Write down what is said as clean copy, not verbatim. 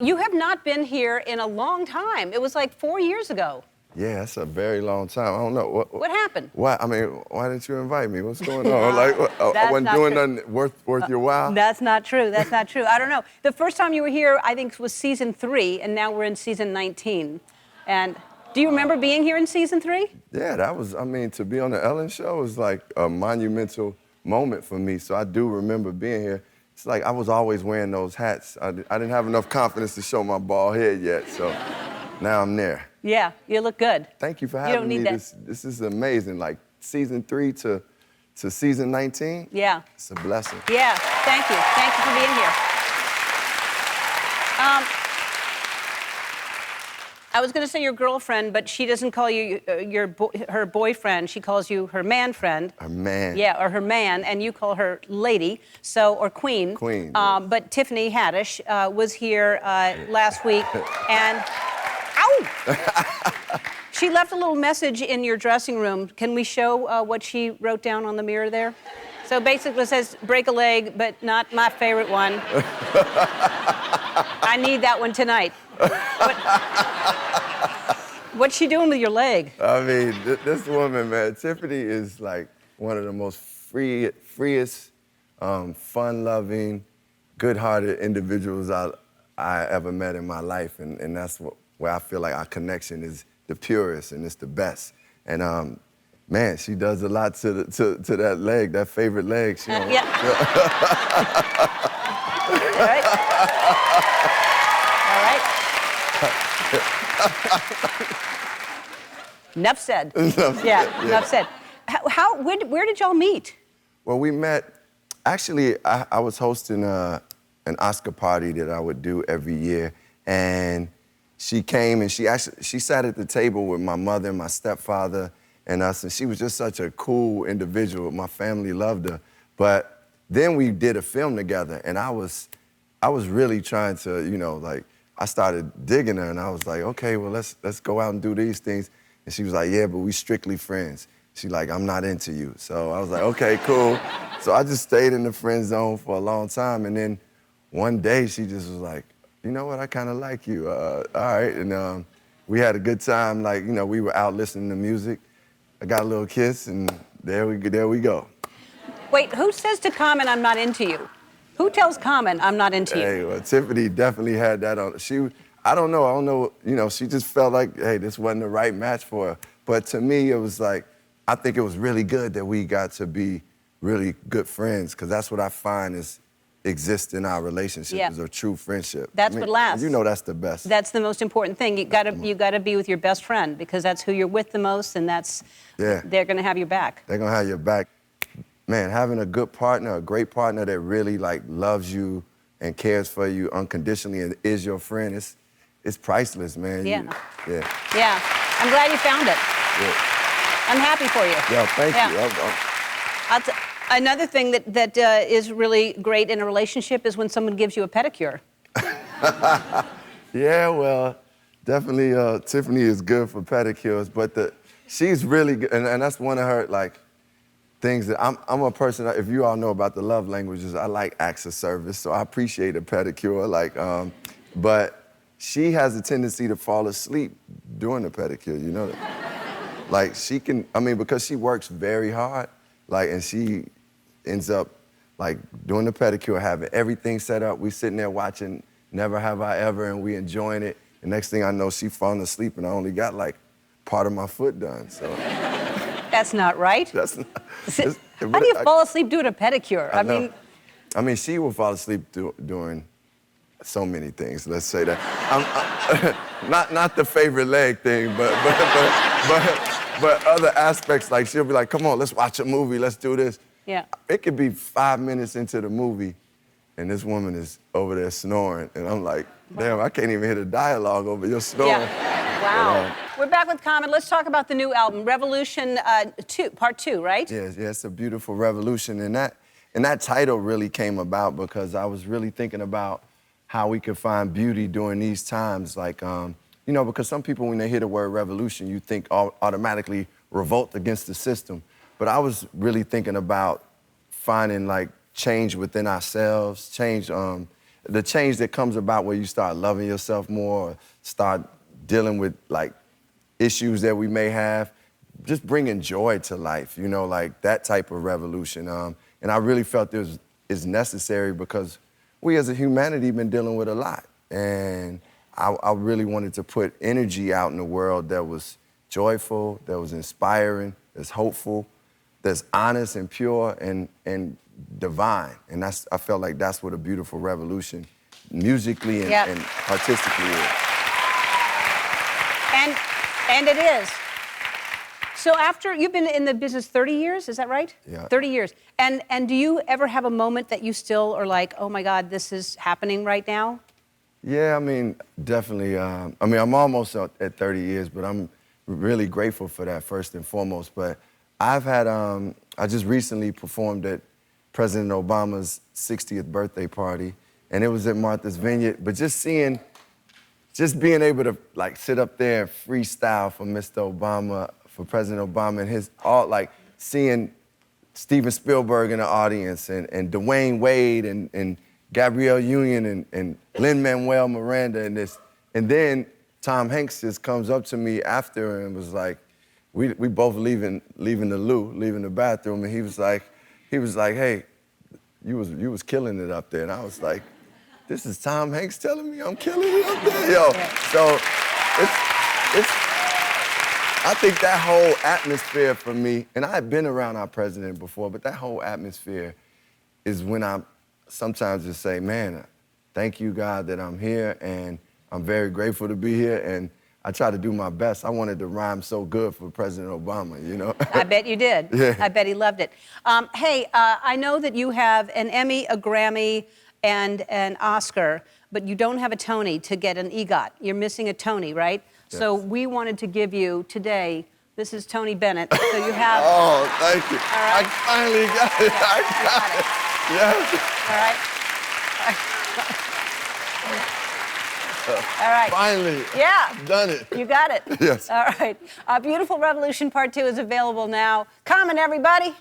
You have not been here in a long time. It was like 4 years ago. Yeah, that's a very long time. I don't know. What happened? Why? I mean, why didn't you invite me? What's going on? I wasn't doing nothing worth your while? That's not true. That's not true. I don't know. The first time you were here, I think, was season 3, and now we're in season 19. And do you remember being here in season 3? Yeah, that was, I mean, to be on the Ellen show was like a monumental moment for me. So I do remember being here. It's like I was always wearing those hats. I didn't have enough confidence to show my bald head yet, so now I'm there. Yeah, you look good. Thank you for having me. This is amazing. Like season 3 to season 19. Yeah. It's a blessing. Yeah, thank you. Thank you for being here. I was going to say your girlfriend, but she doesn't call you her boyfriend. She calls you her man friend. Her man. Yeah, or her man, and you call her lady, or queen. Queen. But Tiffany Haddish was here last week, and ow! She left a little message in your dressing room. Can we show what she wrote down on the mirror there? So basically it says, break a leg, but not my favorite one. I need that one tonight. What's she doing with your leg? I mean, this woman, man, Tiffany is like one of the most freest, fun-loving, good-hearted individuals I ever met in my life, and that's where I feel like our connection is the purest and it's the best. And man, she does a lot to that leg, that favorite leg. She yeah. All right. All right. Enough said. Enough said. Where did y'all meet? Well, we met, actually, I was hosting an Oscar party that I would do every year, and she came and she sat at the table with my mother and my stepfather and us, and she was just such a cool individual. My family loved her. But then we did a film together, and I was really trying to, I started digging her, and I was like, okay, well, let's go out and do these things. And she was like, yeah, but we strictly friends. She's like, I'm not into you. So I was like, okay, cool. So I just stayed in the friend zone for a long time, and then one day she just was like, you know what, I kind of like you. All right, and we had a good time. Like, we were out listening to music. I got a little kiss, and there we go. Wait, who says to Common, I'm not into you? Who tells Common, I'm not into you? Hey, well, Tiffany definitely had that on. I don't know, she just felt like, hey, this wasn't the right match for her. But to me, it was like, I think it was really good that we got to be really good friends, because that's what I find exists in our relationship, is a true friendship. That's what lasts. You know that's the best. That's the most important thing. You gotta be with your best friend, because that's who you're with the most, and they're gonna have your back. They're gonna have your back. Man, having a good partner, a great partner that really loves you and cares for you unconditionally and is your friend, it's priceless, man. Yeah. Yeah. I'm glad you found it. Yeah. I'm happy for you. Yeah, thank you. Another thing that is really great in a relationship is when someone gives you a pedicure. Yeah, well, definitely Tiffany is good for pedicures, but she's really good, and that's one of her things that I'm a person. If you all know about the love languages, I like acts of service, so I appreciate a pedicure. But she has a tendency to fall asleep during the pedicure. You know that? She can. I mean, because she works very hard, and she ends up doing the pedicure, having everything set up. We sitting there watching Never Have I Ever, and we enjoying it. The next thing I know, she falling asleep, and I only got part of my foot done. So that's not right. That's not. How do you fall asleep doing a pedicure? I mean, she will fall asleep doing so many things. Let's say that. Not the favorite leg thing, but other aspects. She'll be like, come on, let's watch a movie. Let's do this. Yeah. It could be 5 minutes into the movie, and this woman is over there snoring, and I'm like, damn, I can't even hear the dialogue over your snoring. Yeah. Wow. We're back with Common. Let's talk about the new album, Revolution 2, Part 2, right? Yeah, it's a beautiful revolution, and that title really came about because I was really thinking about how we could find beauty during these times, because some people, when they hear the word revolution, you think automatically revolt against the system. But I was really thinking about finding change within ourselves, change the change that comes about where you start loving yourself more, or start dealing with like issues that we may have, just bringing joy to life, you know, like that type of revolution. And I really felt this is necessary because we as a humanity been dealing with a lot. And I really wanted to put energy out in the world that was joyful, that was inspiring, that's hopeful, that's honest and pure and divine. And I felt like that's what a beautiful revolution musically and artistically is. And it is. So after, you've been in the business 30 years, is that right? Yeah. 30 years. And do you ever have a moment that you still are like, oh my God, this is happening right now? Yeah, I mean, definitely. I mean, I'm almost at 30 years, but I'm really grateful for that first and foremost. But I've had, I just recently performed at President Obama's 60th birthday party, and it was at Martha's Vineyard. But just being able to like sit up there and freestyle for Mr. Obama, for President Obama, and like seeing Steven Spielberg in the audience, and Dwayne Wade, and Gabrielle Union, and Lin-Manuel Miranda, and then Tom Hanks just comes up to me after and was like, we both leaving the bathroom, and he was like, hey, you was killing it up there, and I was like, this is Tom Hanks telling me I'm killing it up there, yo. So I think that whole atmosphere for me, and I had been around our president before, but that whole atmosphere is when I sometimes just say, man, thank you, God, that I'm here, and I'm very grateful to be here, and I try to do my best. I wanted to rhyme so good for President Obama, you know? I bet you did. Yeah. I bet he loved it. Hey, I know that you have an Emmy, a Grammy, and an Oscar, but you don't have a Tony to get an EGOT. You're missing a Tony, right? Yes. So we wanted to give you today, this is Tony Bennett, so you have... Oh, thank you. All right. I finally got it. I got it. Yes. All right. Finally. Yeah. Done it. You got it. Yes. All right. Beautiful Revolution Part 2 is available now. Come on, everybody.